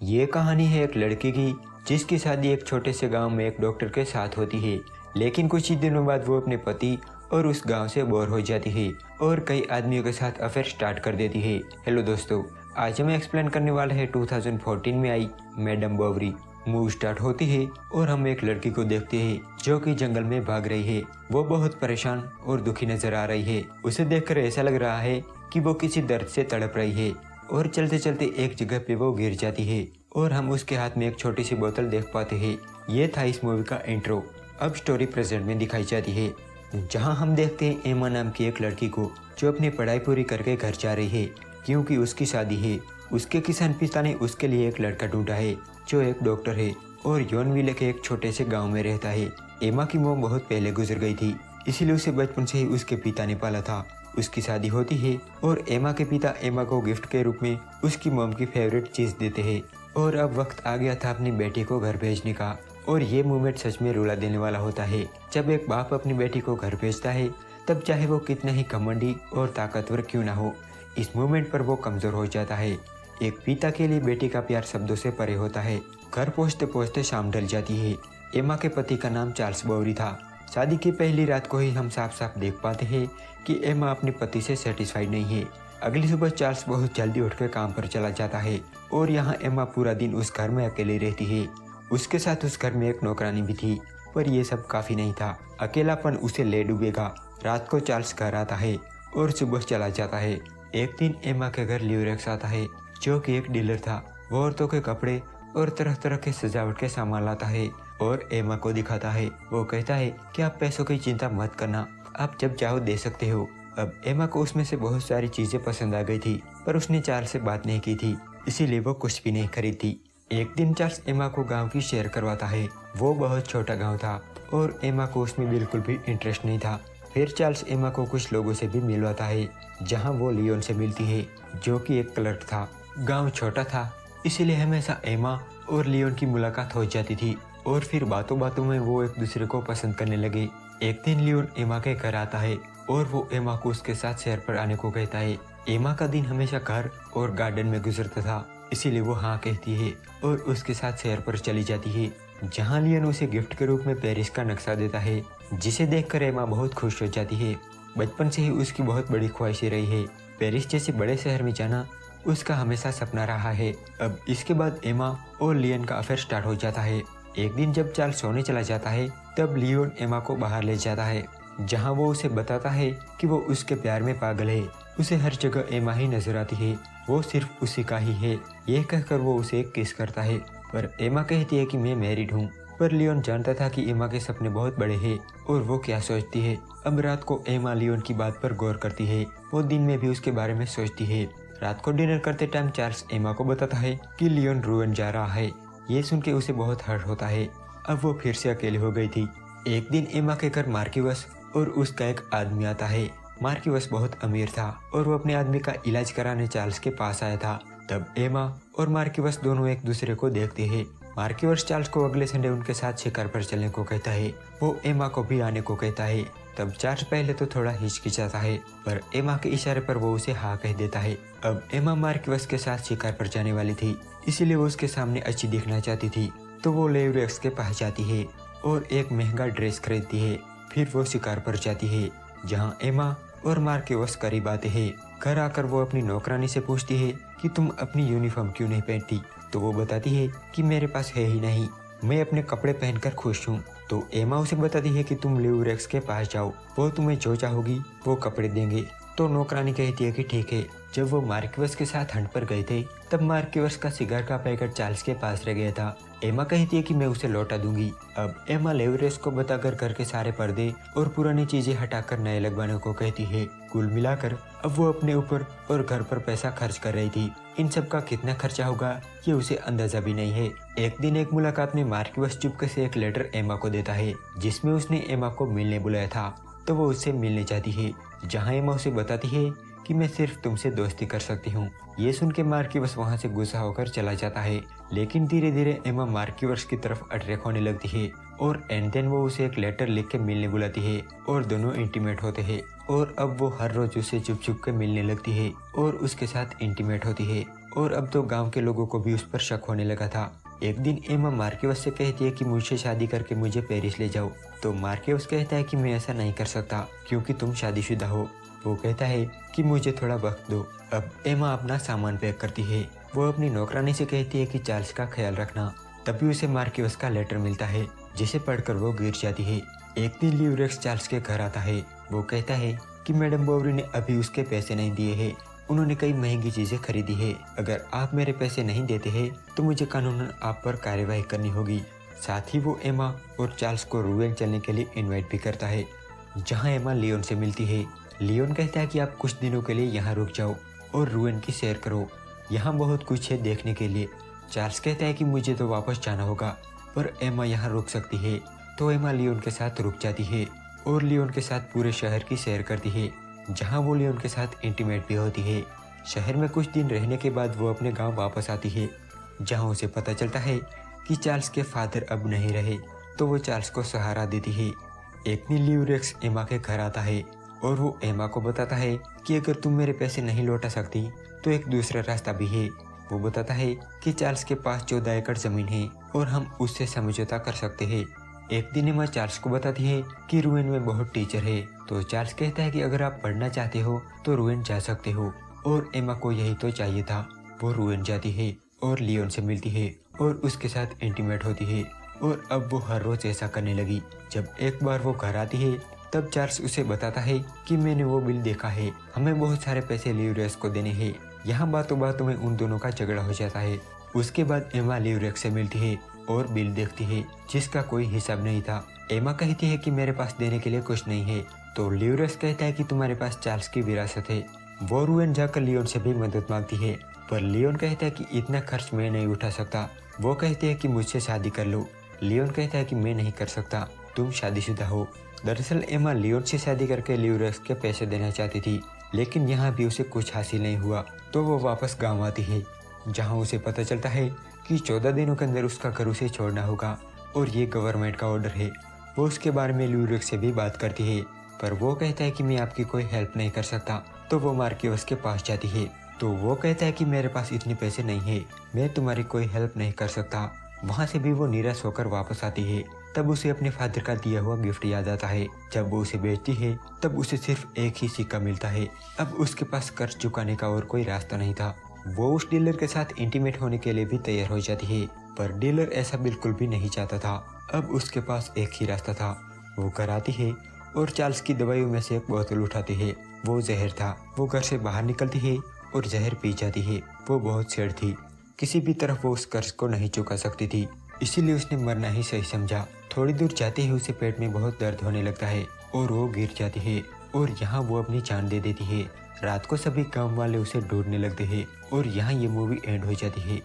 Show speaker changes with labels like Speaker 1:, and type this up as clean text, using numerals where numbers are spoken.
Speaker 1: ये कहानी है एक लड़के की जिसकी शादी एक छोटे से गांव में एक डॉक्टर के साथ होती है। लेकिन कुछ ही दिनों बाद वो अपने पति और उस गांव से बोर हो जाती है और कई आदमियों के साथ अफेयर स्टार्ट कर देती है। हेलो दोस्तों, आज हमें एक्सप्लेन करने वाला है 2014 में आई मैडम बोवरी। मूवी स्टार्ट होती है और हम एक लड़की को देखते हैं जो कि जंगल में भाग रही है। वो बहुत परेशान और दुखी नजर आ रही है। उसे देखकर ऐसा लग रहा है कि वो किसी दर्द से तड़प रही है और चलते चलते एक जगह पे वो गिर जाती है और हम उसके हाथ में एक छोटी सी बोतल देख पाते हैं। ये था इस मूवी का इंट्रो। अब स्टोरी प्रेजेंट में दिखाई जाती है, जहां हम देखते हैं एमा नाम की एक लड़की को जो अपनी पढ़ाई पूरी करके घर जा रही है क्योंकि उसकी शादी है। उसके किसान पिता ने उसके लिए एक लड़का ढूंढा है जो एक डॉक्टर है और यौनविले के एक छोटे से गांव में रहता है। एमा की मॉम बहुत पहले गुजर गई थी, इसीलिए उसे बचपन से ही उसके पिता ने पाला था। उसकी शादी होती है और एमा के पिता एमा को गिफ्ट के रूप में उसकी मॉम की फेवरेट चीज देते हैं। और अब वक्त आ गया था अपनी बेटी को घर भेजने का और ये मूवमेंट सच में रुला देने वाला होता है। जब एक बाप अपनी बेटी को घर भेजता है तब चाहे वो कितना ही घमंडी और ताकतवर क्यों ना हो, इस मूवमेंट पर वो कमजोर हो जाता है। एक पिता के लिए बेटी का प्यार शब्दों से परे होता है। घर पहुँचते पहुँचते शाम ढल जाती है। एमा के पति का नाम चार्ल्स बोवरी था। शादी की पहली रात को ही हम साफ साफ देख पाते हैं कि एमा अपने पति से सेटिस्फाइड नहीं है। अगली सुबह चार्ल्स बहुत जल्दी उठकर काम पर चला जाता है और यहाँ एमा पूरा दिन उस घर में अकेली रहती है। उसके साथ उस घर में एक नौकरानी भी थी, पर यह सब काफी नहीं था। अकेलापन उसे ले डूबेगा। रात को चार्ल्स घर आता है और सुबह चला जाता है। एक दिन एमा के घर ल्यूरेक्स आता है जो कि एक डीलर था। वो औरतों के कपड़े और तरह तरह के सजावट के सामान लाता है और एमा को दिखाता है। वो कहता है कि आप पैसों की चिंता मत करना, आप जब चाहो दे सकते हो। अब एमा को उसमें से बहुत सारी चीजें पसंद आ गई थी, पर उसने चार्ल्स से बात नहीं की थी, इसीलिए वो कुछ भी नहीं खरीदती। एक दिन चार्ल्स एमा को गांव की सैर करवाता है। वो बहुत छोटा गांव था और एमा को उसमें बिल्कुल भी इंटरेस्ट नहीं था। फिर चार्ल्स एमा को कुछ लोगों से भी मिलवाता है, जहां वो लियोन से मिलती है जो कि एक क्लर्क था। गांव छोटा था, इसीलिए हमेशा एमा और लियोन की मुलाकात हो जाती थी और फिर बातों बातों में वो एक दूसरे को पसंद करने लगे। एक दिन लियोन एमा के घर आता है और वो एमा को उसके साथ सैर पर आने को कहता है। एमा का दिन हमेशा घर और गार्डन में गुजरता था, इसीलिए वो हाँ कहती है और उसके साथ सैर पर चली जाती है, जहाँ लियोन उसे गिफ्ट के रूप में पेरिस का नक्शा देता है, जिसे देखकर एमा बहुत खुश हो जाती है। बचपन से ही उसकी बहुत बड़ी ख्वाहिश रही है। पेरिस जैसे बड़े शहर में जाना उसका हमेशा सपना रहा है। अब इसके बाद एमा और लियोन का अफेयर स्टार्ट हो जाता है। एक दिन जब चार्ल्स सोने चला जाता है तब लियोन एमा को बाहर ले जाता है, जहां वो उसे बताता है कि वो उसके प्यार में पागल है। उसे हर जगह एमा ही नजर आती है, वो सिर्फ उसी का ही है। यह कहकर वो उसे किस करता है, पर एमा कहती है कि मैं मैरिड हूँ। पर लियोन जानता था कि एमा के सपने बहुत बड़े हैं और वो क्या सोचती है। अब रात को एमा लियोन की बात पर गौर करती है। वो दिन में भी उसके बारे में सोचती है। रात को डिनर करते टाइम चार्ल्स एमा को बताता है कि लियोन रुइन जा रहा है। ये सुन के उसे बहुत हर्ट होता है। अब वो फिर से अकेली हो गई थी। एक दिन एमा के घर मार्किवस और उसका एक आदमी आता है। मार्किवस बहुत अमीर था और वो अपने आदमी का इलाज कराने चार्ल्स के पास आया था। तब एमा और मार्किवस दोनों एक दूसरे को देखते हैं। मार्किवस चार्ल्स को अगले संडे उनके साथ शिकार पर चलने को कहता है। वो एमा को भी आने को कहता है। तब चार्ल्स पहले तो थोड़ा हिचकिचाता है, पर एमा के इशारे पर वो उसे हाँ कह देता है। अब एमा मार्किवस के साथ शिकार पर जाने वाली थी, इसीलिए वो उसके सामने अच्छी दिखना चाहती थी। तो वो ल्यूरेक्स के पास जाती है और एक महंगा ड्रेस खरीदती है। फिर वो शिकार पर जाती है, जहाँ एमा और मार्किवस करीब आते हैं। घर आकर वो अपनी नौकरानी से पूछती है कि तुम अपनी यूनिफॉर्म क्यों नहीं पहनती। तो वो बताती है कि मेरे पास है ही नहीं, मैं अपने कपड़े पहनकर खुश हूँ। तो एमा उसे बताती है कि तुम ल्यूरेक्स के पास जाओ, वो तुम्हें जो चाहोगी वो कपड़े देंगे। तो नौकरानी कहती है कि ठीक है। जब वो मार्किवस के साथ हंट पर गए थे तब मार्किवस का सिगार का पैकेट चार्ल्स के पास रह गया था। एमा कहती है कि मैं उसे लौटा दूंगी। अब एमा ल्यूरेक्स को बताकर घर के सारे पर्दे और पुरानी चीजें हटाकर नए लगवाने को कहती है। कुल मिलाकर अब वो अपने ऊपर और घर पर पैसा खर्च कर रही थी। इन सब का कितना खर्चा होगा ये उसे अंदाजा भी नहीं है। एक दिन एक मुलाकात में मार्किवस चुपके से एक लेटर एमा को देता है, जिसमें उसने एमा को मिलने बुलाया था। तो वो उससे मिलने जाती है, जहाँ एमा उसे बताती है कि मैं सिर्फ तुमसे दोस्ती कर सकती हूँ। ये सुन के मार्किवस वहाँ से गुस्सा होकर चला जाता है। लेकिन धीरे धीरे एमा मार्किवस की तरफ अट्रैक्ट होने लगती है और एंड देन वो उसे एक लेटर लिख के मिलने बुलाती है और दोनों इंटीमेट होते हैं। और अब वो हर रोज उसे चुप चुप के मिलने लगती है और उसके साथ इंटीमेट होती है और अब तो गांव के लोगों को भी उस पर शक होने लगा था। एक दिन एमा मार्केवस से कहती है कि मुझसे शादी करके मुझे पेरिस ले जाओ, तो मार्केवस कहता है कि मैं ऐसा नहीं कर सकता क्योंकि तुम शादीशुदा हो। वो कहता है कि मुझे थोड़ा वक्त दो। अब एमा अपना सामान पैक करती है। वो अपनी नौकरानी से कहती है कि चार्ल्स का ख्याल रखना। तभी उसे मार्केवस का लेटर मिलता है जिसे पढ़कर वो गिर जाती है। एक दिन ल्यूरेक्स चार्ल्स के घर आता है। वो कहता है कि मैडम बोवरी ने अभी उसके पैसे नहीं दिए हैं। उन्होंने कई महंगी चीजें खरीदी है। अगर आप मेरे पैसे नहीं देते हैं तो मुझे कानूनन आप पर कार्यवाही करनी होगी। साथ ही वो एमा और चार्ल्स को रूएन चलने के लिए इनवाइट भी करता है, जहां एमा लियोन से मिलती है। लियोन कहता है कि आप कुछ दिनों के लिए यहाँ रुक जाओ और रूएन की सैर करो, यहाँ बहुत कुछ है देखने के लिए। चार्ल्स कहता है कि मुझे तो वापस जाना होगा, पर एमा यहाँ रुक सकती है। तो एमा लियोन के साथ रुक जाती है और लियोन के साथ पूरे शहर की सैर करती है, जहाँ वो लियोन के साथ इंटीमेट भी होती है। शहर में कुछ दिन रहने के बाद वो अपने गांव वापस आती है, जहाँ उसे पता चलता है कि चार्ल्स के फादर अब नहीं रहे। तो वो चार्ल्स को सहारा देती है। एक दिन ल्यूरेक्स एमा के घर आता है और वो एमा को बताता है कि अगर तुम मेरे पैसे नहीं लौटा सकती तो एक दूसरा रास्ता भी है। वो बताता है कि चार्ल्स के पास 14 एकड़ जमीन है और हम उससे समझौता कर सकते हैं। एक दिन एमा चार्ल्स को बताती है कि रूएन में बहुत टीचर है। तो चार्ल्स कहता है कि अगर आप पढ़ना चाहते हो तो रूएन जा सकते हो, और एमा को यही तो चाहिए था। वो रूएन जाती है और लियोन से मिलती है और उसके साथ इंटीमेट होती है, और अब वो हर रोज ऐसा करने लगी। जब एक बार वो घर आती है तब चार्ल्स उसे बताता है कि मैंने वो बिल देखा है, हमें बहुत सारे पैसे ल्यूरेक्स को देने हैं। यहाँ बातों बातों में उन दोनों का झगड़ा हो जाता है। उसके बाद एमा ल्यूरेक्स से मिलती है और बिल देखती है जिसका कोई हिसाब नहीं था। एमा कहती है कि मेरे पास देने के लिए कुछ नहीं है। तो ल्यूरेक्स कहता है कि तुम्हारे पास चार्ल्स की विरासत है। वो रूएन जाकर लियोन से भी मदद मांगती है, पर लियोन कहता है कि इतना खर्च मैं नहीं उठा सकता। वो कहते हैं कि मुझसे शादी कर लो। लियोन कहता है कि मैं नहीं कर सकता, तुम शादीशुदा हो। दरअसल एमा लियोन से शादी करके ल्यूरेक्स के पैसे देना चाहती थी, लेकिन यहाँ भी उसे कुछ हासिल नहीं हुआ। तो वो वापस गाँव आती है, जहाँ उसे पता चलता है कि 14 दिनों के अंदर उसका घर उसे छोड़ना होगा और ये गवर्नमेंट का ऑर्डर है। वो उसके बारे में ल्यूरेक्स से भी बात करती है, पर वो कहता है कि मैं आपकी कोई हेल्प नहीं कर सकता। तो वो मार्केवस के पास जाती है। तो वो कहता है कि मेरे पास इतने पैसे नहीं है, मैं तुम्हारी कोई हेल्प नहीं कर सकता। वहाँ से भी वो निराश होकर वापस आती है। तब उसे अपने फादर का दिया हुआ गिफ्ट याद आता है। जब वो उसे बेचती है तब उसे सिर्फ एक ही सिक्का मिलता है। अब उसके पास कर्ज चुकाने का और कोई रास्ता नहीं था। वो उस डीलर के साथ इंटीमेट होने के लिए भी तैयार हो जाती है, पर डीलर ऐसा बिल्कुल भी नहीं चाहता था। अब उसके पास एक ही रास्ता था। वो घर आती है और चार्ल्स की दवाइयों में से एक बोतल उठाती है। वो जहर था। वो घर से बाहर निकलती है और जहर पी जाती है। वो बहुत सैड थी, किसी भी तरफ वो उस कर्ज को नहीं चुका सकती थी, इसीलिए उसने मरना ही सही समझा। थोड़ी दूर जाते ही उसे पेट में बहुत दर्द होने लगता है और वो गिर जाती है, और यहाँ वो अपनी जान दे देती है। रात को सभी गांव वाले उसे ढूंढने लगते हैं और यहाँ ये मूवी एंड हो जाती है।